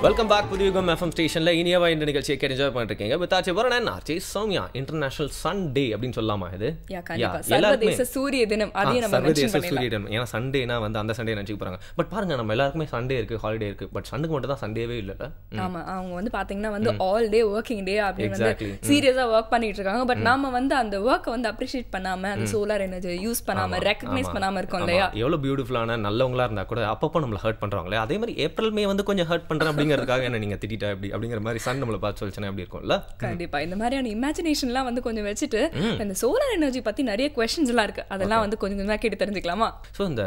Welcome back Puthuyugam FM ஸ்டேஷன்ல இனியவா இந்த நிகழ்ச்சியை கேட்டு என்ஜாய் பண்ணிட்டு இருக்கீங்க. வித் ஆச்சு வரேன் ஆர்ச்சி சௌமியா. இன்டர்நேஷனல் சண்டே அப்படின்னு சொல்லலாமா இது? சர்வதேச சூரிய தினம். அதே நம்ம சர்வதேச சூரிய தினம். ஏன்னா சண்டேனா வந்து அந்த சண்டே நினைச்சு போறாங்க. பட் பாருங்க நம்ம எல்லாருக்குமே சண்டே இருக்கு, ஹாலிடே இருக்கு. பட் சண்டுக்கு மட்டும் தான் சண்டேவே இல்ல. ஆமா, அவங்க வந்து பாத்தீங்கன்னா வந்து ஆல் டே ஒர்க்கிங் டே அப்படின்னு வந்து சீரியஸா ஒர்க் பண்ணிட்டு இருக்காங்க. பட் நாம வந்து அந்த ஒர்க்கை வந்து அப்ரிஷியேட் பண்ணாம, அந்த சோலார் எனர்ஜி யூஸ் பண்ணாம, ரெகக்னைஸ் பண்ணாம இருக்கோம் இல்லையா? எவ்வளவு பியூட்டிஃபுல்லான நல்லவங்களா இருந்தா கூட அப்பப்போ நம்மள ஹர்ட் பண்றாங்களே. அதே மாதிரி ஏப்ரல் மே வந்து கொஞ்சம் ஹர்ட் பண்றேன் அப்படிங்கிறதுக்காக என்ன நீங்க திட்டிட்டா எப்படி அப்படிங்கிற மாதிரி சன் நம்மள பார்த்து சொல்லிச்சனா எப்படி இருக்கும்ல? கண்டிப்பா இந்த மாதிரியான இமேஜினேஷன்லாம் வந்து கொஞ்சம் வச்சுட்டு இந்த சோலார் எனர்ஜி பத்தி நிறைய क्वेश्चंस எல்லாம் இருக்கு. அதெல்லாம் வந்து கொஞ்சம் கொஞ்சமா கேட்டு தெரிஞ்சுக்கலாமா? ஸோ இந்த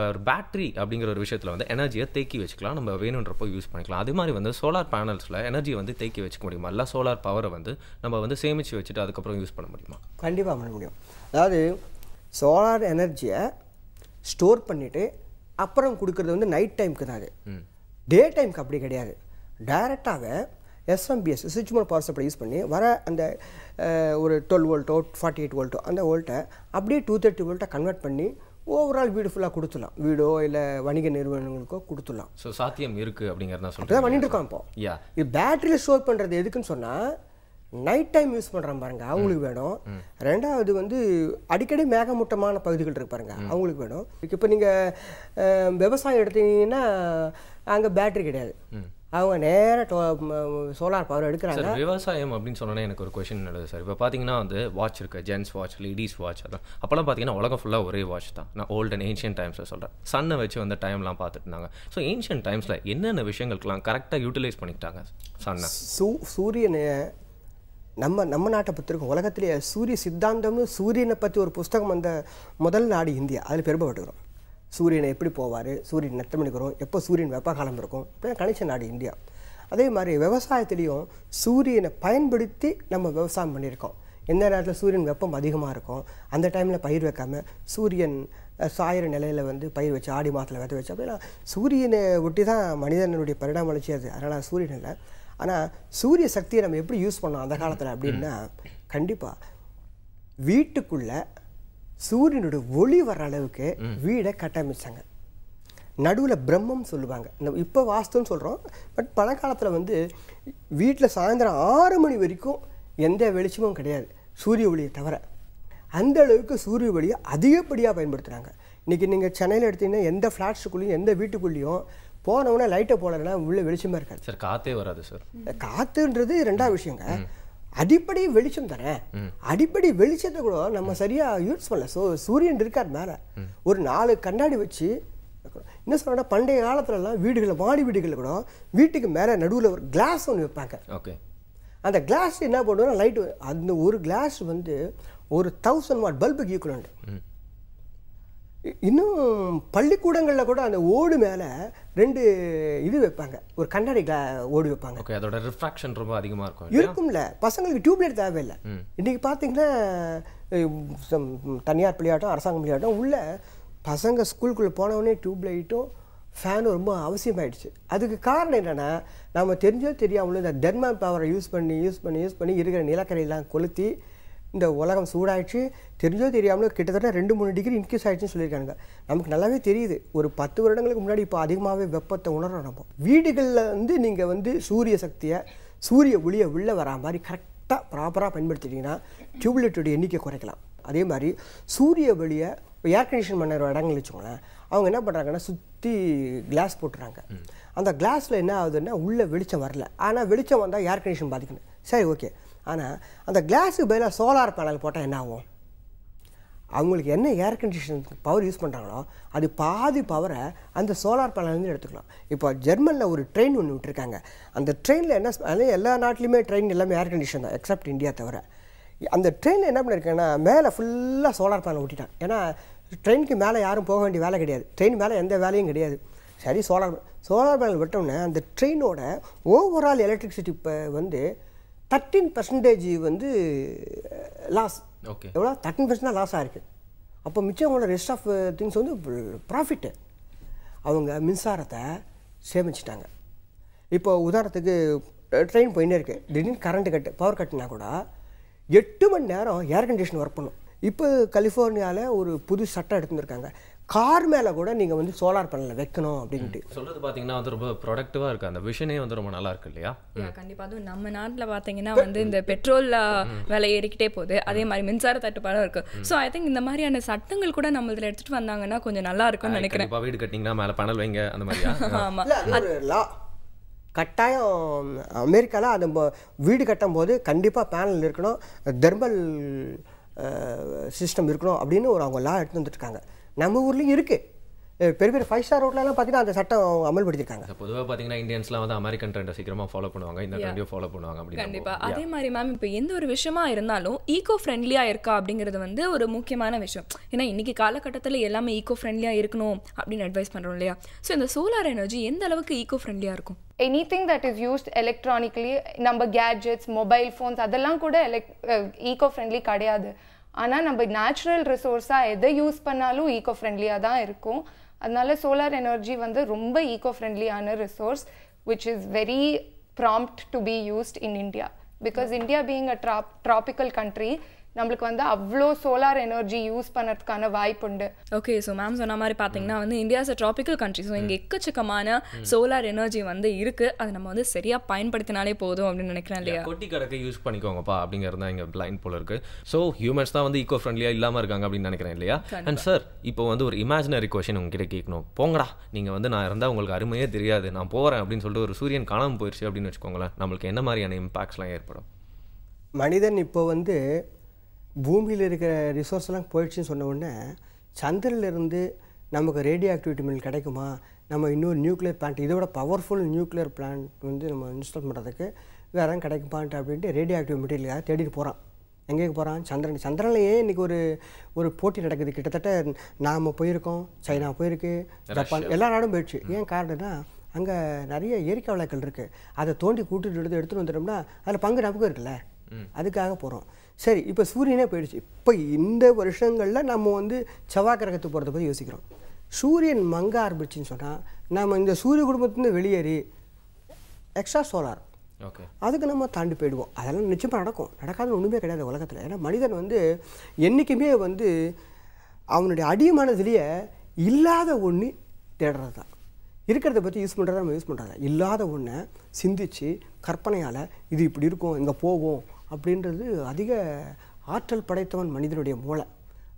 ஒரு பேட்டரி அப்படிங்கிற ஒரு விஷயத்துல வந்து எனர்ஜியை தேக்கி வச்சுக்கலாம், நம்ம வேணுன்றப்போ யூஸ் பண்ணிக்கலாம். அதே மாதிரி வந்து சோலார் பேனல்ஸ்ல எனர்ஜியை வந்து தேக்கி வச்சுக்க முடியுமா? இல்லை சோலார் பவரை வந்து நம்ம வந்து சேமிச்சு வச்சுட்டு அதுக்கப்புறம் யூஸ் பண்ண முடியுமா? கண்டிப்பாக பண்ண முடியும். அதாவது சோலார் எனர்ஜியை ஸ்டோர் பண்ணிவிட்டு அப்புறம் கொடுக்குறது வந்து நைட் டைமுக்கு தான். அது டே டைமுக்கு அப்படி கிடையாது. டைரெக்டாக எஸ்எம்பிஎஸ் சுவிட்ச் மோட் பவர் சப்ளை யூஸ் பண்ணி வர அந்த ஒரு 12 வோல்ட்டோ 48 வோல்ட்டோ அந்த வோல்ட்டை அப்படியே 230 வோல்ட்டை கன்வெர்ட் பண்ணி ஓவரால் வீடு ஃபுல்லாக கொடுத்துடலாம். வீடோ இல்லை வணிக நிறுவனங்களுக்கோ கொடுத்துடலாம். ஸோ சாத்தியம் இருக்குது அப்படிங்கிறத சொல்லிட்டு தான் பண்ணிட்டு இருக்கோம். இப்போ இது பேட்டரியில் ஸ்டோர் பண்ணுறது எதுக்குன்னு சொன்னால் நைட் டைம் யூஸ் பண்ணுறாங்க பாருங்க, அவங்களுக்கு வேணும். ரெண்டாவது வந்து அடிக்கடி மேகமூட்டமான பகுதிகள் இருக்கு பாருங்க, அவங்களுக்கு வேணும். இப்போ நீங்கள் விவசாயம் எடுத்தீங்கன்னா அங்கே பேட்டரி கிடையாது, அவங்க நேராக சோலார் பவர் எடுக்கிறாங்க. விவசாயம் அப்படின்னு சொன்னோன்னே எனக்கு ஒரு கொஸ்டின் நடக்குது சார். இப்போ பார்த்தீங்கன்னா வந்து வாட்ச் இருக்குது, ஜென்ஸ் வாட்ச், லேடிஸ் வாட்ச். அதான் அப்போல்லாம் பார்த்தீங்கன்னா உலகம் ஃபுல்லாக ஒரே வாட்ச் தான். நான் ஓல்ட் அண்ட் ஏன்ஷியன்ட் டைம்ஸில் சொல்கிறேன். சன்னை வச்சு வந்து டைம்லாம் பார்த்துட்டு இருந்தாங்க. ஸோ ஏன்ஷியன்ட் டைம்ஸில் என்னென்ன விஷயங்களுக்கெல்லாம் கரெக்டாக யூட்டிலைஸ் பண்ணிக்கிட்டாங்க சன்னை? சூரியனை நம்ம நாட்டை பற்றி இருக்கும். உலகத்திலேயே சூரிய சித்தாந்தம்னு சூரியனை பற்றி ஒரு புஸ்தகம் வந்த முதல் நாடு இந்தியா. அதில் பெருமைப்பட்டுக்கிறோம். சூரியனை எப்படி போவார், சூரியன் எத்தனை மணிக்கு வரும், எப்போ சூரியன் வெப்பகாலம் இருக்கும், இப்போ கணிச்ச நாடு இந்தியா. அதே மாதிரி விவசாயத்துலேயும் சூரியனை பயன்படுத்தி நம்ம விவசாயம் பண்ணியிருக்கோம். எந்த நேரத்தில் சூரியன் வெப்பம் அதிகமாக இருக்கும் அந்த டைமில் பயிர் வைக்காமல் சூரியன் சாயிற நிலையில் வந்து பயிர் வச்சு ஆடி மாதத்தில் விதை வச்சு அப்படின்னா சூரியனை ஒட்டி தான் மனிதனுடைய பரிணாம வளர்ச்சி. அது அதனால் சூரியன் இல்லை. ஆனால் சூரிய சக்தியை நம்ம எப்படி யூஸ் பண்ணோம் அந்த காலத்தில் அப்படின்னா கண்டிப்பாக வீட்டுக்குள்ளே சூரியனுடைய ஒளி வர்ற அளவுக்கு வீடை கட்டமைச்சாங்க. நடுவில் பிரம்மம் சொல்லுவாங்க. இப்போ வாஸ்துன்னு சொல்கிறோம். பட் பழங்காலத்தில் வந்து வீட்டில் சாயந்தரம் 6 மணி வரைக்கும் எந்த வெளிச்சமும் கிடையாது சூரிய ஒளியை தவிர. அந்த அளவுக்கு சூரிய ஒளியை அதிகப்படியாக பயன்படுத்துகிறாங்க. இன்றைக்கி நீங்கள் சென்னையில் எடுத்தீங்கன்னா எந்த ஃப்ளாட்ஸுக்குள்ளேயும் எந்த வீட்டுக்குள்ளேயும் போனவுடனே லைட்டை போடலைன்னா உள்ளே வெளிச்சமாக இருக்காது சார். காற்றே வராது சார். காற்றுன்றது ரெண்டாவது விஷயங்க. அடிப்படை வெளிச்சம் தானே. அடிப்படை வெளிச்சத்தை கூட நம்ம சரியாக யூஸ் பண்ணல. சூரியன் இருக்கார் மேலே ஒரு 4 கண்ணாடி வச்சு என்ன சொல்கிறேன்னா பண்டைய காலத்துலலாம் வீடுகளில் மாடி வீடுகளில் கூட வீட்டுக்கு மேலே நடுவில் ஒரு கிளாஸ் ஒன்று வைப்பாங்க. ஓகே. அந்த கிளாஸ் என்ன பண்ணுவோம்னா லைட்டு, அந்த ஒரு கிளாஸ் வந்து ஒரு 1000 வாட் பல்புக்கு ஈக்குவலண்ட். இன்னும் பள்ளிக்கூடங்களில் கூட அந்த ஓடு மேலே 2 இது வைப்பாங்க, ஒரு கண்ணாடி ஓடு வைப்பாங்க. ஓகே. அதோட ரிஃப்ராக்ஷன் ரொம்ப அதிகமாக இருக்கும்ல. பசங்களுக்கு டியூப்லைட் தேவையில்லை. இன்றைக்கி பார்த்தீங்கன்னா தனியார் பள்ளியாட்டம் அரசாங்க பள்ளியாட்டம் உள்ள பசங்க ஸ்கூலுக்குள்ளே போனவொடனே டியூப்லைட்டும் ஃபேனும் ரொம்ப அவசியமாயிடுச்சு. அதுக்கு காரணம் என்னென்னா நம்ம தெரிஞ்சோ தெரியாமலும் இந்த தெர்மல் பவரை யூஸ் பண்ணி இருக்கிற நிலக்கரையெல்லாம் கொளுத்தி இந்த உலகம் சூடாயிடுச்சு. தெரிஞ்சோ தெரியாமலும் கிட்டத்தட்ட 2-3 டிகிரி இன்க்ரீஸ் ஆகிடுச்சுன்னு சொல்லியிருக்காங்க. நமக்கு நல்லாவே தெரியுது. ஒரு 10 வருடங்களுக்கு முன்னாடி இப்போ அதிகமாகவே வெப்பத்தை உணர்றோம். நம்ம வீடுகளில் வந்து நீங்கள் வந்து சூரிய சக்தியை சூரிய ஒளியை உள்ளே வரா மாதிரி கரெக்டாக ப்ராப்பராக பயன்படுத்திட்டிங்கன்னா டியூப்லைட்டோட எண்ணிக்கை குறைக்கலாம். அதே மாதிரி சூரிய ஒளியை இப்போ ஏர் கண்டிஷன் பண்ணுற இடங்கள் வச்சுக்கோங்களேன், அவங்க என்ன பண்ணுறாங்கன்னா சுற்றி கிளாஸ் போட்டுறாங்க. அந்த கிளாஸில் என்ன ஆகுதுன்னா உள்ளே வெளிச்சம் வரல. ஆனால் வெளிச்சம் வந்தால் ஏர் கண்டிஷன் பாதிக்கணும். சரி, ஓகே. ஆனால் அந்த கிளாஸுக்கு பதிலாக சோலார் பேனல் போட்டால் என்ன ஆகும்? அவங்களுக்கு என்ன ஏர் கண்டிஷன் பவர் யூஸ் பண்ணுறாங்களோ அது பாதி பவரை அந்த சோலார் பேனல்லேருந்து எடுத்துக்கலாம். இப்போ ஜெர்மனில் ஒரு ட்ரெயின் ஒன்று விட்டுருக்காங்க. அந்த ட்ரெயினில் என்ன, எல்லா நாட்டிலையுமே ட்ரெயின் எல்லாமே ஏர் கண்டிஷன் தான் எக்ஸப்ட் இந்தியா தவிர. அந்த ட்ரெயினில் என்ன பண்ணியிருக்காங்கன்னா மேலே ஃபுல்லாக சோலார் பேனல் விட்டுட்டாங்க. ஏன்னா ட்ரெயினுக்கு மேலே யாரும் போக வேண்டிய வேலை கிடையாது, ட்ரெயின் மேலே எந்த வேலையும் கிடையாது. சரி, சோலார் பேனல் விட்டோன்னே அந்த ட்ரெயினோட ஓவரால் எலக்ட்ரிசிட்டி இப்போ வந்து 13% வந்து லாஸ். ஓகே. எவ்வளோ 13% தான் லாஸ் ஆகிருக்கு. அப்போ மிச்சம் அவங்களோட ரெஸ்ட் ஆஃப் திங்ஸ் வந்து ப்ராஃபிட்டு. அவங்க மின்சாரத்தை சேமிச்சிட்டாங்க. இப்போ உதாரணத்துக்கு ட்ரெயின் போயின்னே இருக்குது, திடீர்னு கரண்ட்டு கட்டு பவர் கட்டுனா கூட 8 மணி நேரம் ஏர் கண்டிஷன் ஒர்க் பண்ணும். இப்போ கலிஃபோர்னியாவில் ஒரு புது சட்டம் எடுத்துருக்காங்க, கார் மேலே கூட நீங்கள் வந்து சோலார் பேனல் வைக்கணும் அப்படின்ட்டு. சொல்கிறது பார்த்தீங்கன்னா வந்து ரொம்ப ப்ரொடக்டிவாக இருக்குது, அந்த விஷனே வந்து ரொம்ப நல்லா இருக்கு இல்லையா? கண்டிப்பாக. அதுவும் நம்ம நாட்டில் பார்த்தீங்கன்னா வந்து இந்த பெட்ரோல் விலை ஏறிக்கிட்டே போகுது, அதே மாதிரி மின்சார தட்டுப்பாடும் இருக்குது. ஸோ ஐ திங்க் இந்த மாதிரியான சட்டங்கள் கூட நம்ம இதில் எடுத்துகிட்டு வந்தாங்கன்னா கொஞ்சம் நல்லா இருக்கும்னு நினைக்கிறேன். இப்போ வீடு கட்டிங்கன்னா மேலே பேனல் வைங்க அந்த மாதிரியா? ஆமாம், அது லா கட்டாயம். அமெரிக்காவில் அந்த வீடு கட்டும் போது கண்டிப்பாக பேனல் இருக்கணும், தெர்மல் சிஸ்டம் இருக்கணும் அப்படின்னு அவங்க லா எடுத்து வந்துட்டுருக்காங்க. நம்ம ஊர்லேயும் இருக்குது, பெரிய பெரிய 5 ஸ்டார் ரோட்லலாம் பார்த்தீங்கன்னா அந்த சட்டம் அமல்படுத்தியிருக்காங்க. பொதுவாக பார்த்தீங்கன்னா இந்தியன்ஸ்லாம் வந்து அமெரிக்கன் ட்ரெண்டை சீக்கிரமாக ஃபாலோ பண்ணுவாங்க, இந்த ட்ரெண்டையும் ஃபாலோ பண்ணுவாங்க அப்படின்னு. கண்டிப்பாக. அதே மாதிரி மேம் இப்போ எந்த ஒரு விஷயமா இருந்தாலும் ஈகோ ஃப்ரெண்ட்லியாக இருக்கா அப்படிங்கிறது வந்து ஒரு முக்கியமான விஷயம். ஏன்னா இன்றைக்கி காலகட்டத்தில் எல்லாமே ஈகோ ஃப்ரெண்ட்லியாக இருக்கணும் அப்படின்னு அட்வைஸ் பண்ணுறோம் இல்லையா? ஸோ இந்த சோலார் எனர்ஜி எந்த அளவுக்கு ஈகோ ஃப்ரெண்ட்லியாக இருக்கும்? anything that is used electronically, நம்ம கேட்ஜெட்ஸ், மொபைல் ஃபோன்ஸ் அதெல்லாம் கூட ஈகோ ஃப்ரெண்ட்லி கிடையாது. ஆனால் நம்ம நேச்சுரல் ரிசோர்ஸாக எதை யூஸ் பண்ணாலும் ஈகோ ஃப்ரெண்ட்லியாக தான் இருக்கும். அதனால சோலார் எனர்ஜி வந்து ரொம்ப ஈகோ ஃப்ரெண்ட்லியான resource which is very prompt to be used in India. Because India being a tropical country, நம்மளுக்கு வந்து அவ்வளோ சோலார் எனர்ஜி யூஸ் பண்ணுறதுக்கான வாய்ப்பு உண்டு. ஓகே, ஸோ மேம் சொன்ன மாதிரி பார்த்தீங்கன்னா வந்து India is a tropical country. So இங்கே எக்கச்சக்கமான சோலார் எனர்ஜி வந்து இருக்குது, அது நம்ம வந்து சரியாக பயன்படுத்தினாலே போதும் அப்படின்னு நினைக்கிறேன் இல்லையா? கொட்டி கடக்க யூஸ் பண்ணிக்கோங்கப்பா அப்படிங்கிறது தான் இங்கே பிளைண்ட் போல இருக்குது. ஸோ ஹியூமன்ஸ் தான் வந்து ஈகோ ஃப்ரெண்ட்லியாக இல்லாமல் இருக்காங்க அப்படின்னு நினைக்கிறேன் இல்லையா? அண்ட் சார், இப்போ வந்து ஒரு இமேஜினரி கொஷின் உங்ககிட்ட கேட்கணும். போங்கடா, நீங்கள் வந்து நான் இருந்தால் உங்களுக்கு அருமையே தெரியாது, நான் போகிறேன் அப்படின்னு சொல்லிட்டு ஒரு சூரியன் காணாமல் போயிடுச்சு அப்படின்னு வச்சுக்கோங்களேன், நம்மளுக்கு என்ன மாதிரியான இம்பாக்ட்ஸ்லாம் ஏற்படும்? மனிதன் இப்போ வந்து பூமியில் இருக்கிற ரிசோர்ஸ்லாம் போயிடுச்சுன்னு சொன்ன உடனே சந்திரனிலிருந்து நமக்கு ரேடியோ ஆக்டிவிட்டி மில் கிடைக்குமா, நம்ம இன்னொரு நியூக்ளியர் பிளான்ட், இதோட பவர்ஃபுல் நியூக்ளியர் பிளான்ட் வந்து நம்ம இன்ஸ்டால் பண்ணுறதுக்கு வேறு கிடைக்குமான்ட்டு அப்படின்ட்டு ரேடியோ ஆக்டிவ் மெட்டீரியலாக தேடிட்டு போகிறான். எங்கே போகிறான்? சந்திரன்லேயே இன்றைக்கி ஒரு போட்டி நடக்குது. கிட்டத்தட்ட நாம் போயிருக்கோம், சைனா போயிருக்கு, ஜப்பான், எல்லா நாடும் போயிடுச்சு. ஏன் காரணம்னா அங்கே நிறைய இயற்கை வளங்கள் இருக்குது, அதை தோண்டி கூட்டிட்டு எடுத்துகிட்டு வந்துட்டோம்னா அதில் பங்கு நமக்கு இருக்குல்ல, அதுக்காக போகிறோம். சரி, இப்போ சூரியனே போயிடுச்சு. இப்போ இந்த வருஷங்களில் நம்ம வந்து செவ்வாய் கிரகத்துக்கு போகிறத பற்றி யோசிக்கிறோம். சூரியன் மங்க ஆரம்பிச்சுன்னு சொன்னால் நம்ம இந்த சூரிய குடும்பத்துலேருந்து வெளியேறி எக்ஸ்ட்ரா சோலார், ஓகே, அதுக்கு நம்ம தாண்டி போயிடுவோம். அதெல்லாம் நிச்சயமாக நடக்கும், நடக்காத ஒன்றுமே கிடையாது உலகத்தில். ஏன்னா மனிதன் வந்து என்றைக்குமே வந்து அவனுடைய அடிமனதிலேயே இல்லாத ஒன்று தேடுறது தான். இருக்கிறத பற்றி யூஸ் பண்ணுறத நம்ம யூஸ் பண்ணுறத, இல்லாத ஒன்றை சிந்தித்து கற்பனையால் இது இப்படி இருக்கும், இங்கே போகும் அப்படின்றது அதிக ஆற்றல் படைத்தவன் மனிதனுடைய மூளை.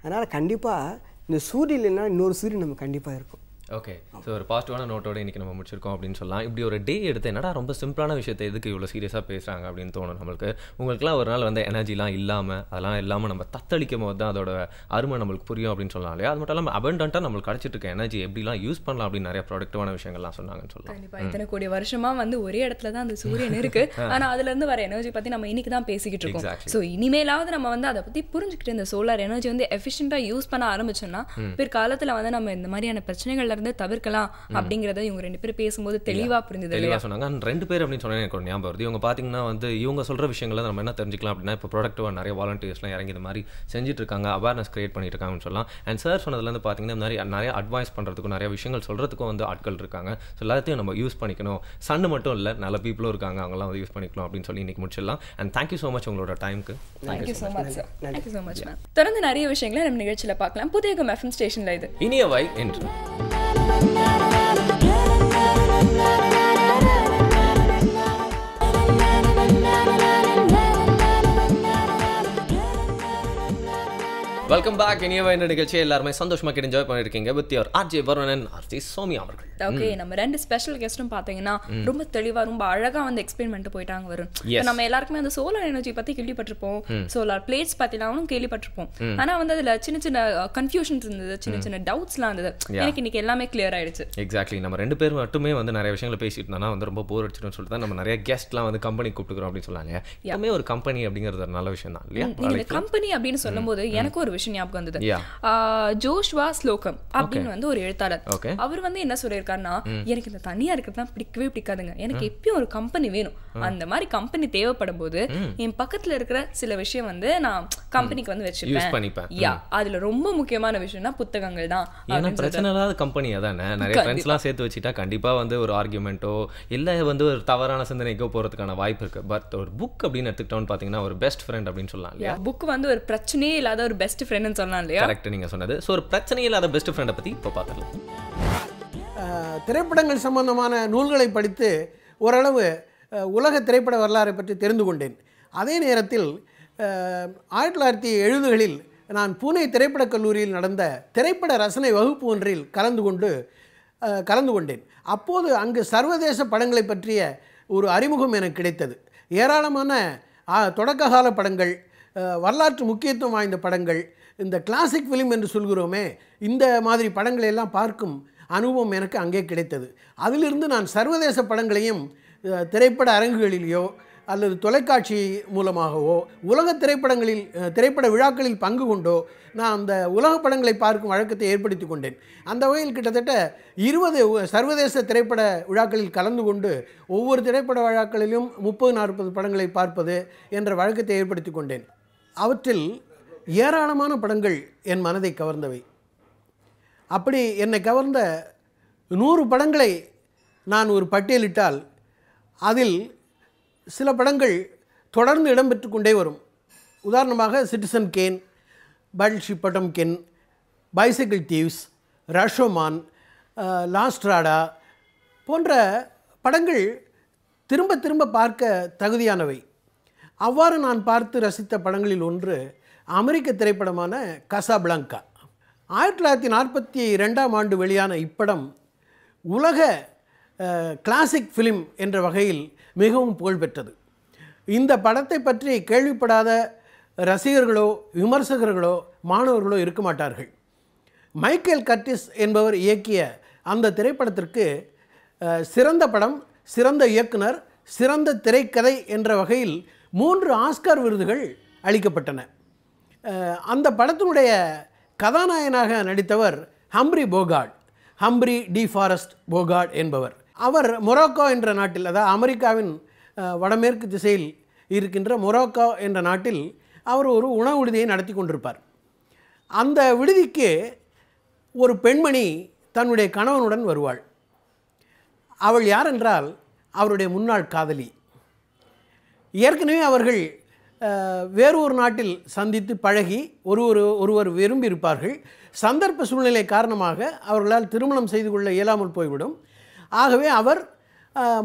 அதனால் கண்டிப்பாக இந்த சூரியன் இல்லைன்னா இன்னொரு சூரியன் நம்ம கண்டிப்பாக இருக்கும். ஓகே, ஸோ ஒரு பாசிட்டிவான நோட்டோட இன்றைக்கி நம்ம முடிச்சிருக்கோம் அப்படின்னு சொல்லலாம். இப்படி ஒரு டே எடுத்து என்னடா ரொம்ப சிம்பிளான விஷயத்தை எதுக்கு இவ்வளோ சீரியஸாக பேசுகிறாங்க அப்படின்னு தோணும் நம்மளுக்கு. உங்களுக்குலாம் ஒரு நாள் வந்து எனர்ஜிலாம் இல்லாமல் அதெல்லாம் இல்லாமல் நம்ம தத்தளிக்கும் போது தான் அதோட அருமை நம்மளுக்கு புரியும் அப்படின்னு சொல்லலாம் இல்லையா? அது மட்டும் இல்லாமல் அபண்டண்ட்டாக நம்மளுக்கு கிடச்சிட்டு இருக்க எனர்ஜி எப்படிலாம் யூஸ் பண்ணலாம் அப்படின்னு நிறைய ப்ராடக்டிவான விஷயங்கள்லாம் சொன்னாங்கன்னு சொல்லலாம். கண்டிப்பாக இத்தனை கோடி வருஷமாக வந்து ஒரே இடத்துல தான் அந்த சூரியன் இருக்குது, ஆனால் அதுலேருந்து வர எனர்ஜி பற்றி நம்ம இன்னைக்கு தான் பேசிக்கிட்டு இருக்கோம். ஸோ இனிமேலாவது நம்ம வந்து அதை பற்றி புரிஞ்சுக்கிட்டு இந்த சோலார் எனர்ஜி வந்து எஃபிஷியண்டாக யூஸ் பண்ண ஆரம்பிச்சோம்னா பிற்காலத்தில் வந்து நம்ம இந்த மாதிரியான பிரச்சனைகள்லேருந்து தவிர்க்கலாம் அப்படிங்கறத இவங்க ரெண்டு பேரும் பேசும்போது தெளிவா புரிஞ்சது. தெளிவா சொன்னாங்க. ரெண்டு பேர் அப்படின்னு சொன்னா எனக்கு ஒரு ஞாபகம் வருது. இவங்க பாத்தீங்கன்னா வந்து இவங்க சொல்ற விஷயங்களை நம்ம என்ன தெரிஞ்சுக்கலாம் அப்படின்னா, இப்போ ப்ரொடக்டிவா நிறைய வாலண்டியர்ஸ்லாம் இறங்கி இந்த மாதிரி செஞ்சுட்டு இருக்காங்க, அவேர்னஸ் கிரியேட் பண்ணிட்டு இருக்காங்கன்னு சொல்லலாம். அண்ட் சார் சொன்னதுலேருந்து பார்த்தீங்கன்னா நிறைய அட்வைஸ் பண்ணுறதுக்கும் நிறைய விஷயங்கள் சொல்கிறதுக்கும் வந்து ஆட்கள் இருக்காங்க. ஸோ எல்லாத்தையும் நம்ம யூஸ் பண்ணிக்கணும். சன்னு மட்டும் இல்லை, நல்ல பீப்புளும் இருக்காங்க, அவங்களாம் வந்து யூஸ் பண்ணிக்கலாம் அப்படின்னு சொல்லி இன்னைக்கு முடிச்சிடலாம். அண்ட் தேங்க்யூ ஸோ மச் உங்களோட டைமுக்கு. Thank you so much sir. Thank you so much ma'am. தொடர்ந்து நிறைய விஷயங்களை நம்ம நிகழ்ச்சியில் பார்க்கலாம். புதிய எஃப்எம் ஸ்டேஷனில் இது இனியவை என்று வெல்கம் பேக். இனியவை என்ற நிகழ்ச்சியை எல்லாருமே சந்தோஷமா கேட்டு என்ஜாய் பண்ணிருக்கீங்க with your RJ Varunan, RJ Soumya அவர்கள். ஓகே, நம்ம ரெண்டு ஸ்பெஷல் கெஸ்டும் பாத்தீங்கன்னா ரொம்ப தெளிவா ரொம்ப அழகா வந்து எக்ஸ்பிளைன் பண்ணிட்டு போயிட்டாங்க வரும். நம்ம எல்லாருக்குமே அந்த சோலார் எனர்ஜி பத்தி கேள்விப்பட்டிருப்போம், சோலார் பிளேட்ஸ் பத்திலாம் கேள்விப்பட்டிருப்போம். ஆனா வந்து அதுல சின்ன சின்ன கன்ஃபியூஷன்ஸ் இருந்தது, சின்ன சின்ன டவுட்ஸ்லாம் இருந்தது. எனக்கு இன்னைக்கு எல்லாமே கிளியர் ஆயிடுச்சு. எக்ஸாக்ட்லி. நம்ம ரெண்டு பேரும் மட்டுமே வந்து நிறைய விஷயங்களை பேசிட்டு இருந்தா வந்து ரொம்ப போர் அடிச்சிடும் சொல்லிட்டு தான் நம்ம நிறைய கெஸ்ட்லாம் வந்து கம்பெனி கூப்பிட்டுக்கிறோம் அப்படின்னு சொன்னாங்க. எல்லாமே ஒரு கம்பெனி அப்படிங்கிறது ஒரு நல்ல விஷயம் தான் இல்லையா? நீங்க கம்பெனி அப்படின்னு சொல்லும் போது எனக்கு ஒரு விஷயம் ஞாபகம் வந்தது. ஜோஷ்வா ஸ்லோகம் அப்படின்னு வந்து ஒரு எழுத்தாளர். அவர் வந்து என்ன சொல்லியிருக்காருன்னா, எனக்கு இந்த தனியா இருக்கிறதுலாம் பிடிக்கவே பிடிக்காதுங்க, எனக்கு எப்பயும் ஒரு கம்பெனி வேணும். அந்த மாதிரி கம்பெனி தேவைப்படும் போது என் பக்கத்துல இருக்கிற சில விஷயம் வந்து நான் கம்பெனிக்கு வந்து வச்சிருப்பேன். அதுல ரொம்ப முக்கியமான விஷயம்னா புத்தகங்கள் தான். ஏன்னா பிரச்சனை இல்லாத கம்பெனி அதானே. நிறைய ஃப்ரெண்ட்ஸ்லாம் சேர்த்து வச்சுட்டா கண்டிப்பா வந்து ஒரு ஆர்குமெண்ட்டோ இல்லை வந்து ஒரு தவறான சிந்தனைக்கோ போறதுக்கான வாய்ப்பு இருக்கு. பட் ஒரு புக் அப்படின்னு எடுத்துக்கிட்டோம்னு பாத்தீங்கன்னா ஒரு பெஸ்ட் ஃப்ரெண்ட் அப்படின்னு சொல்லலாம் இல்லையா? புக் வந்து ஒரு பிரச்சனையே இல்லாத ஒரு பெஸ்ட் ஃப்ரெண்ட்னு சொல்லலாம் இல்லையா? கரெக்ட் நீங்கள் சொன்னது. ஸோ ஒரு பிரச்சனை இல்லாத பெஸ்ட் ஃப்ரெண்டை பற்றி இப்போ பார்த்துக்கலாம். திரைப்படங்கள் சம்பந்தமான நூல்களை படித்து ஓரளவு உலக திரைப்பட வரலாறை பற்றி தெரிந்து கொண்டேன். அதே நேரத்தில் 1970களில் நான் பூனே திரைப்படக் கல்லூரியில் நடந்த திரைப்பட ரசனை வகுப்பு ஒன்றில் கலந்து கொண்டேன். அப்போது அங்கு சர்வதேச படங்களை பற்றிய ஒரு அறிமுகம் எனக்கு கிடைத்தது. ஏராளமான தொடக்க கால படங்கள், வரலாற்று முக்கியத்துவம் வாய்ந்த படங்கள், இந்த கிளாசிக் ஃபிலிம் என்று சொல்கிறோமே, இந்த மாதிரி படங்களை எல்லாம் பார்க்கும் அனுபவம் எனக்கு அங்கே கிடைத்தது. அதிலிருந்து நான் சர்வதேச படங்களையும் திரைப்பட அரங்குகளிலேயோ அல்லது தொலைக்காட்சி மூலமாகவோ உலக திரைப்பட விழாக்களில் பங்கு கொண்டோ நான் அந்த உலக படங்களை பார்க்கும் வழக்கத்தை ஏற்படுத்தி கொண்டேன். அந்த வகையில் கிட்டத்தட்ட 20 சர்வதேச திரைப்பட விழாக்களில் கலந்து கொண்டு ஒவ்வொரு திரைப்பட விழாக்களிலும் 30-40 படங்களை பார்ப்பது என்ற வழக்கத்தை ஏற்படுத்தி கொண்டேன். அவற்றில் ஏராளமான படங்கள் என் மனதை கவர்ந்தவை. அப்படி என்னை கவர்ந்த 100 படங்களை நான் ஒரு பட்டியலிட்டால் அதில் சில படங்கள் தொடர்ந்து இடம்பெற்று கொண்டே வரும். உதாரணமாக சிட்டிசன் கேன், பேட்டில்ஷிப் பொட்டம்கின், பைசைக்கிள் தீவ்ஸ், ரஷோமான், லாஸ்ட்ராடா போன்ற படங்கள் திரும்ப திரும்ப பார்க்க தகுதியானவை. அவ்வாறு நான் பார்த்து ரசித்த படங்களில் ஒன்று அமெரிக்க திரைப்படமான கசாபிளாங்கா. 1942ஆம் ஆண்டு வெளியான இப்படம் உலக கிளாசிக் ஃபிலிம் என்ற வகையில் மிகவும் புகழ்பெற்றது. இந்த படத்தை பற்றி கேள்விப்படாத ரசிகர்களோ விமர்சகர்களோ மாணவர்களோ இருக்க மாட்டார்கள். மைக்கேல் கர்டிஸ் என்பவர் இயக்கிய அந்த திரைப்படத்திற்கு சிறந்த படம், சிறந்த இயக்குனர், சிறந்த திரைக்கதை என்ற வகையில் 3 ஆஸ்கார் விருதுகள் அளிக்கப்பட்டன. அந்த படத்தினுடைய கதாநாயகனாக நடித்தவர் ஹம்ப்ரி டி ஃபாரஸ்ட் போகார்ட் என்பவர். அவர் மொராக்கோ என்ற நாட்டில், அதாவது அமெரிக்காவின் வடமேற்கு திசையில் இருக்கின்ற மொராக்கோ என்ற நாட்டில் அவர் ஒரு உணவு விடுதியை நடத்தி கொண்டிருப்பார். அந்த விடுதிக்கு ஒரு பெண்மணி தன்னுடைய கணவனுடன் வருவாள். அவள் யார் என்றால் அவருடைய முன்னாள் காதலி. ஏற்கனவே அவர்கள் வேறு ஒரு நாட்டில் சந்தித்து பழகி ஒருவர் விரும்பி இருப்பார்கள். சந்தர்ப்ப சூழ்நிலை காரணமாக அவர்களால் திருமணம் செய்து கொள்ள இயலாமல் போய்விடும். ஆகவே அவர்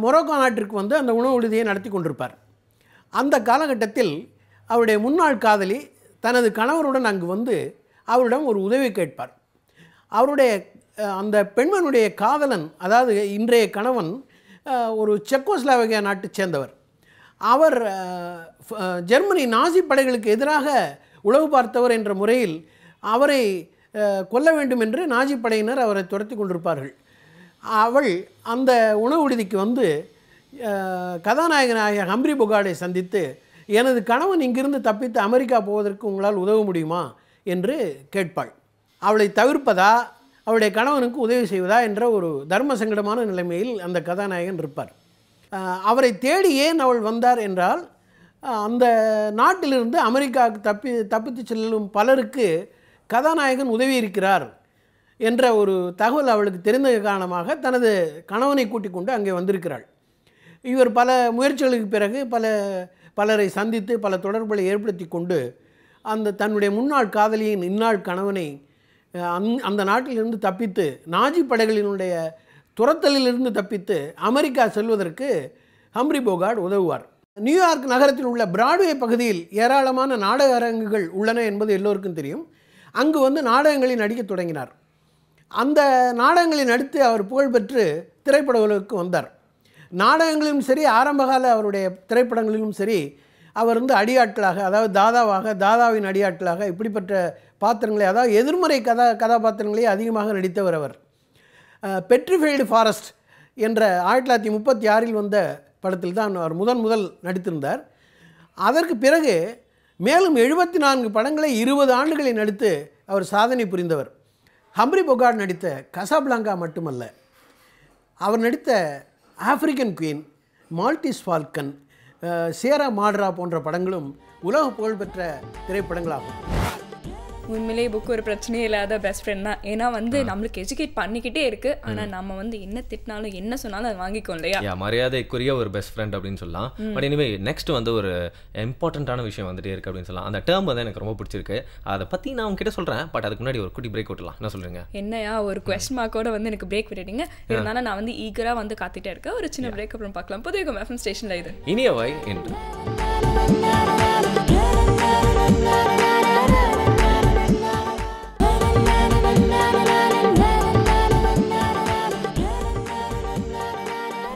மொராக்கோ நாட்டிற்கு வந்து அந்த உணவு விடுதியை நடத்தி கொண்டிருப்பார். அந்த காலகட்டத்தில் அவருடைய முன்னாள் காதலி தனது கணவருடன் அங்கு வந்து அவரிடம் ஒரு உதவி கேட்பார். அவருடைய அந்த பெண்மனுடைய காதலன், அதாவது இன்றைய கணவன், ஒரு செக்கோஸ்லாவேகியா நாட்டைச் சேர்ந்தவர். அவர் ஜெர்மனி நாசி படைகளுக்கு எதிராக உளவு பார்த்தவர் என்ற முறையில் அவரை கொல்ல வேண்டும் என்று நாசி படையினர் அவரை துரத்தி கொண்டிருப்பார்கள். அவள் அந்த உணவு விடுதிக்கு வந்து கதாநாயகனாகிய ஹம்ப்ரி போகார்டை சந்தித்து, எனது கணவன் இங்கிருந்து தப்பித்து அமெரிக்கா போவதற்கு உங்களால் உதவ முடியுமா என்று கேட்பாள். அவளை தவிர்ப்பதா அவளுடைய கணவனுக்கு உதவி செய்வதா என்ற ஒரு தர்ம சங்கடமான நிலைமையில் அந்த கதாநாயகன் இருப்பார். அவரை தேடி ஏன் அவள் வந்தார் என்றால், அந்த நாட்டிலிருந்து அமெரிக்காவுக்கு தப்பித்து செல்லும் பலருக்கு கதாநாயகன் உதவி இருக்கிறார் என்ற ஒரு தகவல் அவளுக்கு தெரிந்த காரணமாக தனது கணவனை கூட்டிக் கொண்டு அங்கே வந்திருக்கிறாள். இவர் பல முயற்சிகளுக்கு பிறகு பலரை சந்தித்து பல தொடர்புகளை ஏற்படுத்தி கொண்டு அந்த தன்னுடைய முன்னாள் காதலியின் இந்நாள் கணவனை அந்த நாட்டிலிருந்து தப்பித்து, நாஜி படைகளினுடைய துரத்தலிலிருந்து தப்பித்து அமெரிக்கா செல்வதற்கு ஹம்ப்ரி போகார்ட் உதவுவார். நியூயார்க் நகரத்தில் உள்ள பிராட்வே பகுதியில் ஏராளமான நாடக அரங்குகள் உள்ளன என்பது எல்லோருக்கும் தெரியும். அங்கு வந்து நாடகங்களில் நடிக்க தொடங்கினார். அந்த நாடகங்களில் நடித்து அவர் புகழ்பெற்று திரைப்பட உலகுக்கு வந்தார். நாடகங்களிலும் சரி, ஆரம்பகால அவருடைய திரைப்படங்களிலும் சரி, அவர் வந்து அடியாட்களாக, அதாவது தாதாவின் அடியாட்களாக இப்படிப்பட்ட பாத்திரங்களை, அதாவது எதிர்மறை கதாபாத்திரங்களே அதிகமாக நடித்தவர் அவர். பெட்ரிஃபைடு ஃபாரஸ்ட் என்ற 1936இல் வந்த படத்தில் தான் அவர் முதல் நடித்திருந்தார். அதற்கு பிறகு மேலும் 74 படங்களை 20 ஆண்டுகளை நடித்து அவர் சாதனை புரிந்தவர். ஹம்ப்ரி போகார்ட் நடித்த கசாபிளாங்கா மட்டுமல்ல, அவர் நடித்த African Queen, Maltese Falcon, Sierra Madre போன்ற படங்களும் உலக புகழ்பெற்ற திரைப்படங்களாகும். உண்மையிலேயே புக் ஒரு பிரச்சனையே இல்லாத பெஸ்ட் ஃப்ரெண்ட் தான். ஏன்னா வந்து நம்மளுக்கு எஜுகேட் பண்ணிக்கிட்டே இருக்கு. ஆனா நம்ம வந்து என்ன திட்டினாலும் என்ன சொன்னாலும் அதை வாங்கிக்கோ இல்லையா. மரியாதைக்குரிய ஒரு பெஸ்ட் ஃப்ரெண்ட் அப்படின்னு சொல்லலாம். பட் எனிவே நெக்ஸ்ட் வந்து ஒரு இம்பார்ட்டன்டான விஷயம் வந்துட்டே இருக்கு அப்படின்னு சொல்லலாம். அந்த டேர்ம் வந்து எனக்கு ரொம்ப பிடிச்சிருக்கு. அதை பத்தி நான் உங்ககிட்ட சொல்றேன். பட் அதுக்கு முன்னாடி ஒரு குட்டி பிரேக் விட்டுலாம். என்ன சொல்றீங்க? என்னையா ஒரு கொஸ்டின் மார்க்கோட வந்து எனக்கு பிரேக் விட்டுட்டீங்க. இருந்தாலும் நான் வந்து ஈகரா வந்து காத்துட்டே இருக்கேன். ஒரு சின்ன பிரேக் அப்புறம் பார்க்கலாம். புதிய FM ஸ்டேஷன்ல இது இனியவை என்று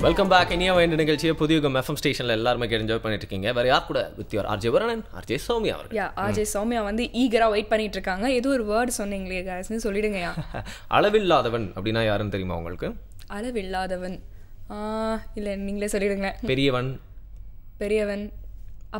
வெல்கம் பேக். இனியா வேண்டிய நிகழ்ச்சியை புதிய எஃப்எம் ஸ்டேஷன்ல எல்லாருமே என்ஜாய் பண்ணிட்டு இருக்கீங்க. வேற யார் கூட? With your RJ Varanan, RJ Soumya அவர்கள். ஆர்ஜே சௌமியா வந்து ஈகரா வெயிட் பண்ணிட்டு இருக்காங்க. ஏதோ ஒரு வேர்ட் சொன்னீங்களே गाइस, சொல்லிடுங்கயா. அளவில்லாதவன் அப்படின்னா யாருன்னு தெரியுமா உங்களுக்கு? அளவில்லாதவன் இல்ல நீங்களே சொல்லிடுங்க. பெரியவன். பெரியவன்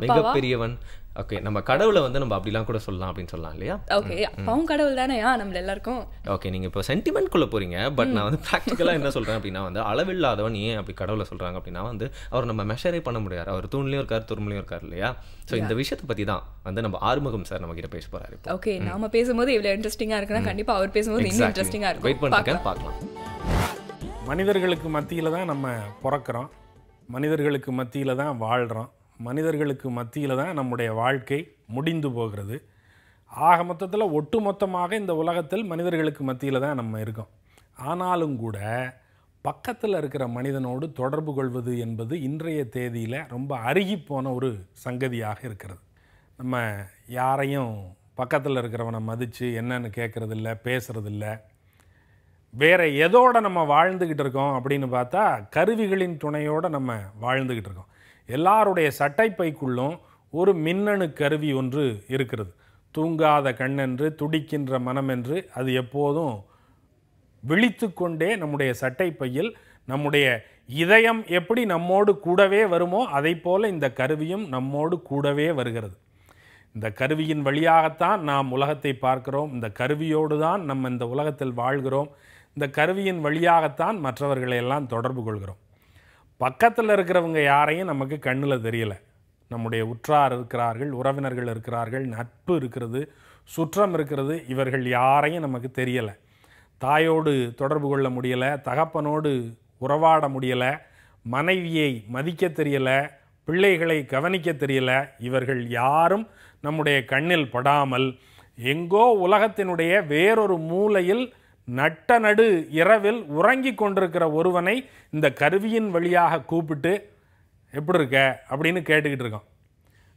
மிக பெரியவன். ஓகே, நம்ம கடவுளை வந்து நம்ம அப்படிலாம் கூட சொல்லலாம் அப்படின்னு சொல்லலாம் இல்லையா? ஓகே, அப்பாவும் கடவுள் தானேயா நம்ம எல்லாருக்கும். ஓகே, நீங்கள் இப்போ சென்டிமெண்ட்குள்ளே போகிறீங்க. பட் நான் வந்து ப்ராக்டிக்கலாக என்ன சொல்கிறேன் அப்படின்னா வந்து அளவில்லாதவன் ஏன் அப்படி கடவுளை சொல்கிறாங்க அப்படின்னா வந்து அவர் நம்ம மெஷரே பண்ண முடியாது. அவர் தூண்லேயும் இருக்கார், துரும்புலையும் இருக்கார் இல்லையா? ஸோ இந்த விஷயத்தை பற்றி தான் வந்து நம்ம ஆறுமுகம் சார் நம்ம கிட்ட பேச போகிறாரு. ஓகே, நாம பேசும்போது இவ்வளோ இன்ட்ரெஸ்டிங்காக இருக்குன்னா கண்டிப்பாக அவர் பேசும்போது இன்னும் இன்ட்ரெஸ்டிங்காக இருக்கும். வெயிட் பண்ணிருக்கேன், பார்க்கலாம். மனிதர்களுக்கு மத்தியில் தான் நம்ம பிறக்கிறோம், மனிதர்களுக்கு மத்தியில் தான் வாழ்கிறோம், மனிதர்களுக்கு மத்தியில் தான் நம்முடைய வாழ்க்கை முடிந்து போகிறது. ஆக மொத்தத்தில் ஒட்டு மொத்தமாக இந்த உலகத்தில் மனிதர்களுக்கு மத்தியில் தான் நம்ம இருக்கோம். ஆனாலும் கூட பக்கத்தில் இருக்கிற மனிதனோடு தொடர்பு கொள்வது என்பது இன்றைய தேதியில் ரொம்ப அருகிப்போன ஒரு சங்கதியாக இருக்கிறது. நம்ம யாரையும் பக்கத்தில் இருக்கிறவனை மதித்து என்னன்னு கேட்குறதில்ல, பேசுகிறதில்ல. வேறு எதோடு நம்ம வாழ்ந்துக்கிட்டு இருக்கோம் அப்படின்னு பார்த்தா கருவிகளின் துணையோடு நம்ம வாழ்ந்துக்கிட்டு இருக்கோம். எல்லாருடைய சட்டைப்பைக்குள்ளும் ஒரு மின்னணு கருவி ஒன்று இருக்கிறது. தூங்காத கண்ணென்று, துடிக்கின்ற மனமென்று அது எப்போதும் விழித்து கொண்டே நம்முடைய சட்டைப்பையில் நம்முடைய இதயம் எப்படி நம்மோடு கூடவே வருமோ அதை போல் இந்த கருவியும் நம்மோடு கூடவே வருகிறது. இந்த கருவியின் வழியாகத்தான் நாம் உலகத்தை பார்க்கிறோம். இந்த கருவியோடு தான் நம்ம இந்த உலகத்தில் வாழ்கிறோம். இந்த கருவியின் வழியாகத்தான் மற்றவர்களையெல்லாம் தொடர்பு கொள்கிறோம். பக்கத்தில் இருக்கிறவங்க யாரையும் நமக்கு கண்ணில் தெரியலை. நம்முடைய உற்றார் இருக்கிறார்கள், உறவினர்கள் இருக்கிறார்கள், நட்பு இருக்கிறது, சுற்றம் இருக்கிறது. இவர்கள் யாரையும் நமக்கு தெரியலை. தாயோடு தொடர்பு கொள்ள முடியலை, தகப்பனோடு உறவாட முடியலை, மனைவியை மதிக்க தெரியலை, பிள்ளைகளை கவனிக்க தெரியலை. இவர்கள் யாரும் நம்முடைய கண்ணில் படாமல் எங்கோ உலகத்தினுடைய வேறொரு மூலையில் நட்ட நடு இரவில் உறங்கி கொண்டிருக்கிற ஒருவனை இந்த கருவியின் வழியாக கூப்பிட்டு எப்படி இருக்க அப்படின்னு கேட்டுக்கிட்டு இருக்கான்.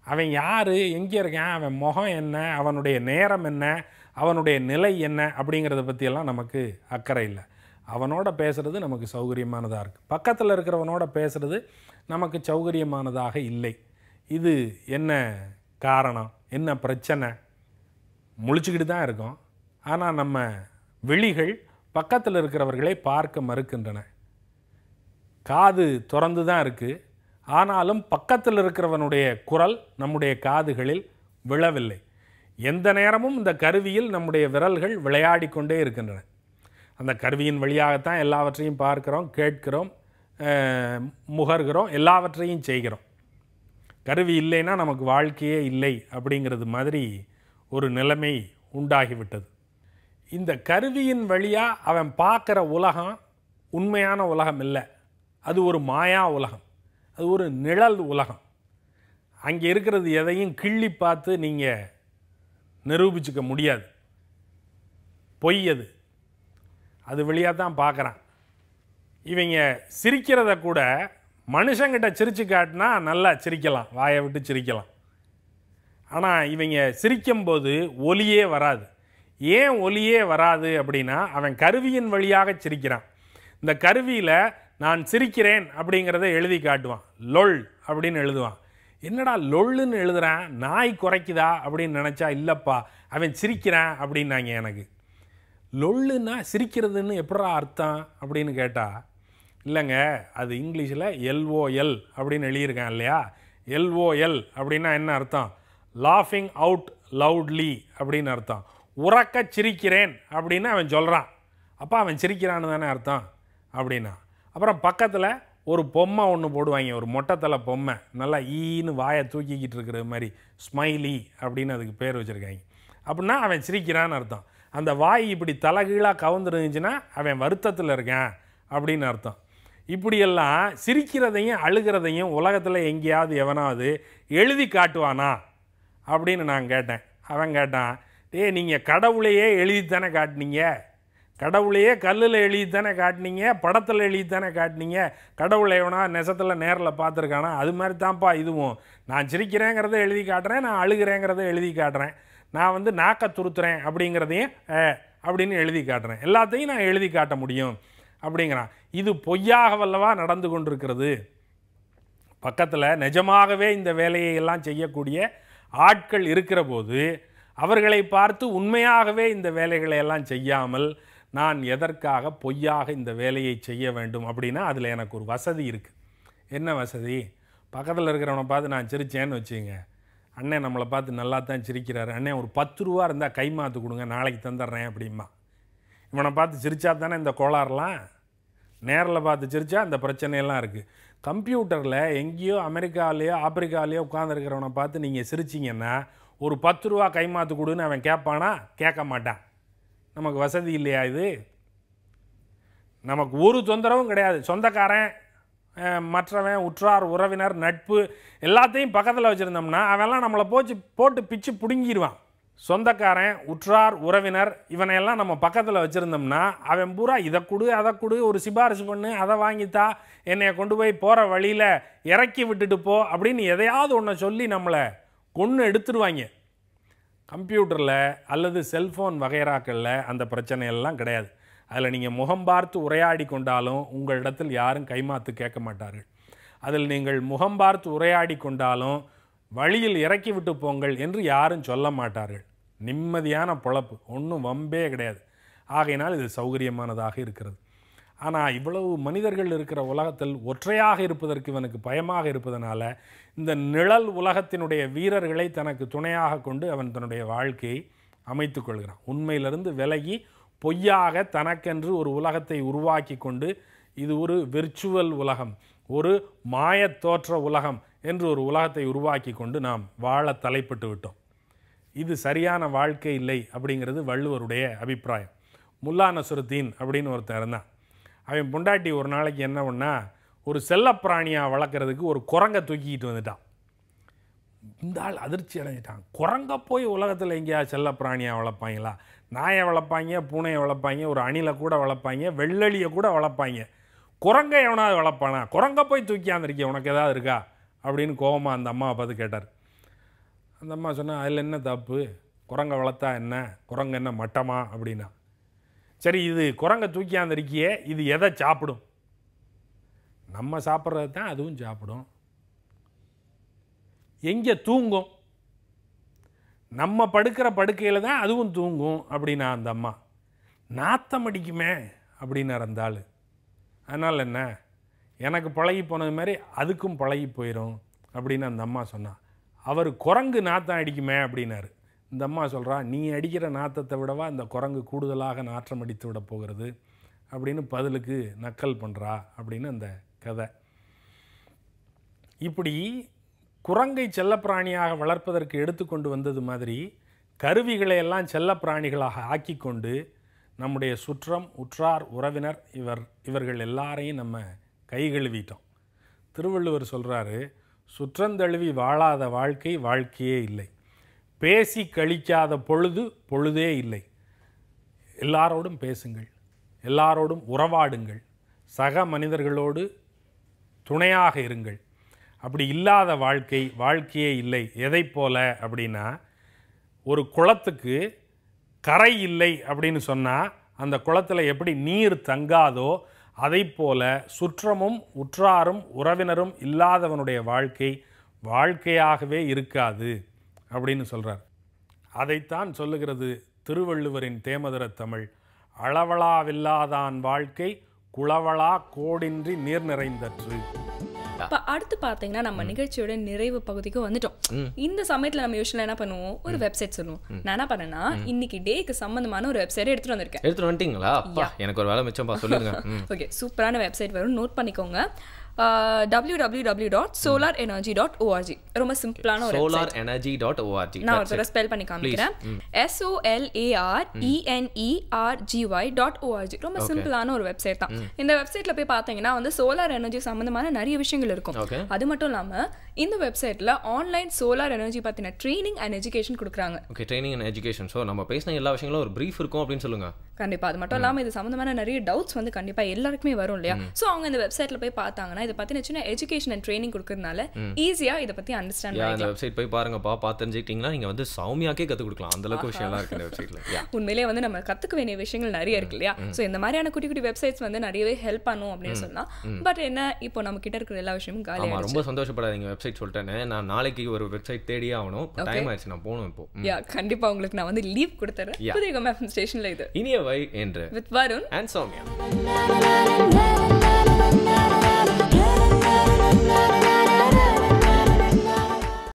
அவன் யார், எங்கே இருக்கான், அவன் முகம் என்ன, அவனுடைய நேரம் என்ன, அவனுடைய நிலை என்ன அப்படிங்கிறத பற்றியெல்லாம் நமக்கு அக்கறை இல்லை. அவனோட பேசுகிறது நமக்கு சௌகரியமானதாக இருக்குது, பக்கத்தில் இருக்கிறவனோட பேசுகிறது நமக்கு சௌகரியமானதாக இல்லை. இது என்ன காரணம், என்ன பிரச்சனை? முழிச்சுக்கிட்டு தான் இருக்கோம். ஆனால் நம்ம விழிகள் பக்கத்தில் இருக்கிறவர்களை பார்க்க மறுக்கின்றன. காது திறந்து தான் இருக்குது, ஆனாலும் பக்கத்தில் இருக்கிறவனுடைய குரல் நம்முடைய காதுகளில் விழவில்லை. எந்த நேரமும் இந்த கருவியில் நம்முடைய விரல்கள் விளையாடி கொண்டே இருக்கின்றன. அந்த கருவியின் வழியாகத்தான் எல்லாவற்றையும் பார்க்கிறோம், கேட்கிறோம், முகர்கிறோம், எல்லாவற்றையும் செய்கிறோம். கருவி இல்லைன்னா நமக்கு வாழ்க்கையே இல்லை அப்படிங்கிறது மாதிரி ஒரு நிலைமை உண்டாகிவிட்டது. இந்த கருவியின் வழியாக அவன் பார்க்குற உலகம் உண்மையான உலகம் இல்லை, அது ஒரு மாயா உலகம், அது ஒரு நிழல் உலகம். அங்கே இருக்கிறது எதையும் கிள்ளி பார்த்து நீங்கள் நிரூபிச்சுக்க முடியாது, பொய் அது. அது வழியாக தான் பார்க்குறான். இவங்க சிரிக்கிறத கூட மனுஷங்கிட்ட சிரித்து காட்டினா நல்லா சிரிக்கலாம், வாயை விட்டு சிரிக்கலாம். ஆனால் இவங்க சிரிக்கும்போது ஒலியே வராது. ஏன் ஒலியே வராது அப்படின்னா அவன் கருவியின் வழியாக சிரிக்கிறான். இந்த கருவியில் நான் சிரிக்கிறேன் அப்படிங்கிறத எழுதி காட்டுவான், லொல் அப்படின்னு எழுதுவான். என்னடா லொல்லுன்னு எழுதுறான், நாய் குறைக்குதா அப்படின்னு நினச்சா இல்லைப்பா அவன் சிரிக்கிறான் அப்படின்னாங்க. எனக்கு லொல்லுன்னா சிரிக்கிறதுன்னு எப்படா அர்த்தம் அப்படின்னு கேட்டால், இல்லைங்க அது இங்கிலீஷில் LOL அப்படின்னு எழுதியிருக்கான் இல்லையா. LOL அப்படின்னா என்ன அர்த்தம்? லாஃபிங் அவுட் லவுட்லி அப்படின்னு அர்த்தம். உறக்க சிரிக்கிறேன் அப்படின்னு அவன் சொல்கிறான், அப்போ அவன் சிரிக்கிறான்னு தானே அர்த்தம் அப்படின்னா. அப்புறம் பக்கத்தில் ஒரு பொம்மை ஒன்று போடுவாங்க, ஒரு மொட்டைத்தலை பொம்மை, நல்லா ஈன்னு வாயை தூக்கிக்கிட்டு இருக்கிற மாதிரி, ஸ்மைலி அப்படின்னு அதுக்கு பேர் வச்சுருக்காங்க. அப்படின்னா அவன் சிரிக்கிறான்னு அர்த்தம். அந்த வாய் இப்படி தலைகீழாக கவுந்துருந்துச்சுன்னா அவன் வருத்தத்தில் இருக்கான் அப்படின்னு அர்த்தம். இப்படியெல்லாம் சிரிக்கிறதையும் அழுகிறதையும் உலகத்தில் எங்கேயாவது எவனாவது எழுதி காட்டுவானா அப்படின்னு நான் கேட்டேன். அவன் கேட்டான், நீங்கள் கடவுளையே எழுதித்தானே காட்டினீங்க, கடவுளையே கல்லில் எழுதித்தானே காட்டினீங்க, படத்தில் எழுதித்தானே காட்டினீங்க, கடவுளை எவனா நெசத்தில் நேரில் பார்த்துருக்கானா? அது மாதிரி தான்ப்பா இதுவும். நான் சிரிக்கிறேங்கிறத எழுதி காட்டுறேன், நான் அழுகிறேங்கிறத எழுதி காட்டுறேன், நான் நாக்க துருத்துறேன் அப்படிங்கிறதையும் அப்படின்னு எழுதி காட்டுறேன், எல்லாத்தையும் நான் எழுதி காட்ட முடியும் அப்படிங்கிறான். இது பொய்யாக வல்லவா நடந்து கொண்டிருக்கிறது. பக்கத்தில் நிஜமாகவே இந்த வேலையை எல்லாம் செய்யக்கூடிய ஆட்கள் இருக்கிற போது அவர்களை பார்த்து உண்மையாகவே இந்த வேலைகளை எல்லாம் செய்யாமல் நான் எதற்காக பொய்யாக இந்த வேலையை செய்ய வேண்டும் அப்படின்னா அதில் எனக்கு ஒரு வசதி இருக்குது. என்ன வசதி? பக்கத்தில் இருக்கிறவனை பார்த்து நான் சிரித்தேன்னு வச்சுங்க, அண்ணன் நம்மளை பார்த்து நல்லா தான் சிரிக்கிறாரு, அண்ணன் ஒரு 10 ரூபா இருந்தால் கை மாற்று கொடுங்க, நாளைக்கு தந்துடுறேன் அப்படிமா. இவனை பார்த்து சிரித்தா தானே இந்த கோளாறுலாம். நேரில் பார்த்து சிரித்தா இந்த பிரச்சனையெல்லாம் இருக்குது. கம்ப்யூட்டரில் எங்கேயோ அமெரிக்காலேயோ ஆப்பிரிக்காலேயோ உட்காந்துருக்கிறவனை பார்த்து நீங்கள் சிரிச்சிங்கன்னா ஒரு 10 ரூபா கைமாற்று கொடுன்னு அவன் கேட்பானா? கேட்க மாட்டான். நமக்கு வசதி இல்லையா இது? நமக்கு ஒரு தொந்தரவும் கிடையாது. சொந்தக்காரன், மற்றவன், உற்றார், உறவினர், நட்பு எல்லாத்தையும் பக்கத்தில் வச்சுருந்தோம்னா அவெல்லாம் நம்மளை போட்டு பிச்சு பிடுங்கிடுவான். சொந்தக்காரன், உற்றார், உறவினர் இவனையெல்லாம் நம்ம பக்கத்தில் வச்சுருந்தோம்னா அவன் பூரா இதை கொடு அதை கொடு, ஒரு சிபாரிசு பண்ணு, அதை வாங்கித்தா, என்னை கொண்டு போய் போகிற வழியில் இறக்கி விட்டுட்டு போ அப்படின்னு எதையாவது ஒன்றை சொல்லி நம்மளை கொன்று எடுத்துடுவாங்க. கம்ப்யூட்டரில் அல்லது செல்ஃபோன் வகைராக்களில் அந்த பிரச்சனையெல்லாம் கிடையாது. அதில் நீங்கள் முகம் பார்த்து உரையாடி கொண்டாலும் உங்களிடத்தில் யாரும் கைமாத்து கேட்க மாட்டார்கள். அதில் நீங்கள் முகம் பார்த்து உரையாடி கொண்டாலும் வழியில் இறக்கி விட்டு போங்கள் என்று யாரும் சொல்ல மாட்டார்கள். நிம்மதியான பொழப்பு, ஒன்றும் வம்பே கிடையாது. ஆகையினால் இது சௌகரியமானதாக இருக்கிறது. ஆனால் இவ்வளவு மனிதர்கள் இருக்கிற உலகத்தில் ஒற்றையாக இருப்பதற்கு இவனுக்கு பயமாக இருப்பதனால இந்த நிழல் உலகத்தினுடைய வீரர்களை தனக்கு துணையாக கொண்டு அவன் தன்னுடைய வாழ்க்கையை அமைத்து கொள்கிறான். உண்மையிலிருந்து விலகி பொய்யாக தனக்கென்று ஒரு உலகத்தை உருவாக்கி கொண்டு இது ஒரு விர்ச்சுவல் உலகம், ஒரு மாயத்தோற்ற உலகம் என்று ஒரு உலகத்தை உருவாக்கி கொண்டு நாம் வாழ தலைப்பட்டு விட்டோம். இது சரியான வாழ்க்கை இல்லை அப்படிங்கிறது வள்ளுவருடைய அபிப்பிராயம். முல்லா நசுருத்தீன் அப்படின்னு ஒருத்தர் இருந்தான். அவன் பொண்டாட்டி ஒரு நாளைக்கு என்ன பண்ணா, ஒரு செல்லப்பிராணியாக வளர்க்குறதுக்கு ஒரு குரங்கை தூக்கிட்டு வந்துட்டான். இந்த ஆள் அதிர்ச்சி அடைஞ்சிட்டான். குரங்க போய் உலகத்தில் எங்கேயா செல்லப்பிராணியாக வளர்ப்பாங்களா? நாயை வளர்ப்பாங்க, பூனையை வளர்ப்பாங்க, ஒரு அணிலை கூட வளர்ப்பாங்க, வெள்ளலியை கூட வளர்ப்பாங்க, குரங்கை எவனாவது வளர்ப்பானா? குரங்க போய் தூக்கியாந்துருக்கேன், உனக்கு ஏதாவது இருக்கா அப்படின்னு கோபமாக அந்த அம்மாவை பார்த்து கேட்டார். அந்த அம்மா சொன்னால் அதில் என்ன தப்பு, குரங்கை வளர்த்தா என்ன, குரங்கு என்ன மட்டமா அப்படின்னா. சரி, இது குரங்கை தூக்கியாந்துருக்கியே, இது எதை சாப்பிடும்? நம்ம சாப்பிட்றது தான் அதுவும் சாப்பிடும். எங்கே தூங்கும்? நம்ம படுக்கிற படுக்கையில் தான் அதுவும் தூங்கும் அப்படின்னா அந்த அம்மா. நாத்தம் அடிக்குமே அப்படின்னார் அந்த ஆள். அதனால் என்ன, எனக்கு பழகி போனது மாதிரி அதுக்கும் பழகி போயிடும் அப்படின்னு அந்த அம்மா சொன்னான். அவர் குரங்கு நாத்தம் அடிக்குமே அப்படின்னாரு. இந்த அம்மா சொல்கிறா, நீ அடிக்கிற நாத்தத்தை விடவா இந்த குரங்கு கூடுதலாக நாற்றம் அடித்து விட போகிறது அப்படின்னு பதிலுக்கு நக்கல் பண்ணுறா அப்படின்னு அந்த கதை. இப்படி குரங்கை செல்லப்பிராணியாக வளர்ப்பதற்கு எடுத்துக்கொண்டு வந்தது மாதிரி கருவிகளை எல்லாம் செல்லப்பிராணிகளாக ஆக்கி கொண்டு நம்முடைய சுற்றம், உற்றார், உறவினர் இவர்கள் எல்லாரையும் நம்ம கை கழுவிட்டோம். திருவள்ளுவர் சொல்கிறாரு, சுற்றந்தழுவி வாழாத வாழ்க்கை வாழ்க்கையே இல்லை, பேசி கழிக்காத பொழுது பொழுதே இல்லை. எல்லாரோடும் பேசுங்கள், எல்லாரோடும் உறவாடுங்கள், சக மனிதர்களோடு துணையாக இருங்கள். அப்படி இல்லாத வாழ்க்கை வாழ்க்கையே இல்லை. எதை போல அப்படின்னா, ஒரு குளத்துக்கு கரை இல்லை அப்படின்னு சொன்னால் அந்த குளத்தில் எப்படி நீர் தங்காதோ அதை போல சுற்றமும் உற்றாரும் உறவினரும் இல்லாதவனுடைய வாழ்க்கை வாழ்க்கையாகவே இருக்காது அப்படின்னு சொல்கிறார். அதைத்தான் சொல்லுகிறது திருவள்ளுவரின் தேமதுர தமிழ். அளவளாவில்லாதான் வாழ்க்கை குளவளா கோடின்றி நீர் நிறைந்தற்று. அடுத்து பாத்தீங்கன்னா நம்ம நிகழ்ச்சியோட நிறைவு பகுதிக்கு வந்துட்டோம். இந்த சமயத்துல நம்ம யூசுவலா என்ன பண்ணுவோம், ஒரு வெப்சைட் சொல்லுவோம். நான் என்ன பண்ணேன்னா இன்னைக்கு டேக்கு சம்பந்தமான ஒரு வெப்சைட் எடுத்துட்டு வந்திருக்கேன். எடுத்துட்டு வந்துட்டீங்களா? எனக்கு ஒரு வேலை மிச்சம்பா, சொல்லுங்க. ஓகே, சூப்பரான வெப்சைட் வரும், நோட் பண்ணிக்கோங்க. www.solarenergy.org. ரொம்ப சிம்பிளான ஒரு solarenergy.org. நான் ஒரு தடவை ஸ்பெல் பண்ணி காமிக்கிறேன். SOLARENERGY.org. ரொம்ப சிம்பிளான ஒரு வெப்சைட் தான். இந்த வெப்சைட்ல போய் பார்த்தீங்கன்னா வந்து சோலார் எனர்ஜி சம்பந்தமான நிறைய விஷயங்கள் இருக்கும். அது மட்டும் இல்லாம இந்த வெப்சைட்ல ஆன்லைன் சோலார் எனர்ஜி பத்தின ட்ரைனிங் அண்ட் எஜுகேஷன் கொடுக்குறாங்க. Okay, training and education. So நம்ம பேசின எல்லா விஷயங்களும் ஒரு பிரீஃப் இருக்கும் அப்படின்னு சொல்லுங்க. கண்டிப்பா. அது மட்டும் இல்லாம இது சம்பந்தமான நிறைய டவுட்ஸ் வந்து கண்டிப்பா எல்லாருக்குமே வரும் இல்லையா? ஸோ அவங்க இந்த வெப்சைட்ல போய் பார்த்தாங்கன்னா இதை பத்தின சின்ன எஜுகேஷன் அண்ட் ட்ரைனிங் கொடுக்கறதுனால ஈஸியா இதை பத்தி அண்டர்ஸ்டாண்ட் பண்ணலாம். இந்த வெப்சைட் போய் பாருங்கப்பா, பார்த்து தெரிஞ்சுக்கிட்டீங்கன்னா நீங்க வந்து சௌமியாக்கே கற்றுக் கொடுக்கலாம். அந்த அளவுக்கு விஷயம்லாம் இருக்கு இந்த வெப்சைட்ல. உண்மையிலேயே வந்து நம்ம கத்துக்க வேண்டிய விஷயங்கள் நிறைய இருக்கு இல்லையா? ஸோ இந்த மாதிரியான குட்டி குட்டி வெப்சைட்ஸ் வந்து நிறையவே ஹெல்ப் பண்ணும் அப்படின்னு சொல்லலாம். பட் என்ன, இப்போ நம்ம கிட்ட இருக்கிற எல்லா விஷயமும் காலியாக. ரொம்ப சந்தோஷப்படாதீங்க, வெப்சைட் சொல்லிட்டேன்னு. நான் நாளைக்கு ஒரு வெப்சைட் தேடியே ஆகணும். டைம் ஆயிடுச்சு, நான் போகணும் இப்போ. கண்டிப்பா உங்களுக்கு நான் வந்து லீவ் கொடுத்துறேன். புதிய ஸ்டேஷன்ல இது இனியவை என்று வித் வருண் and Soumya.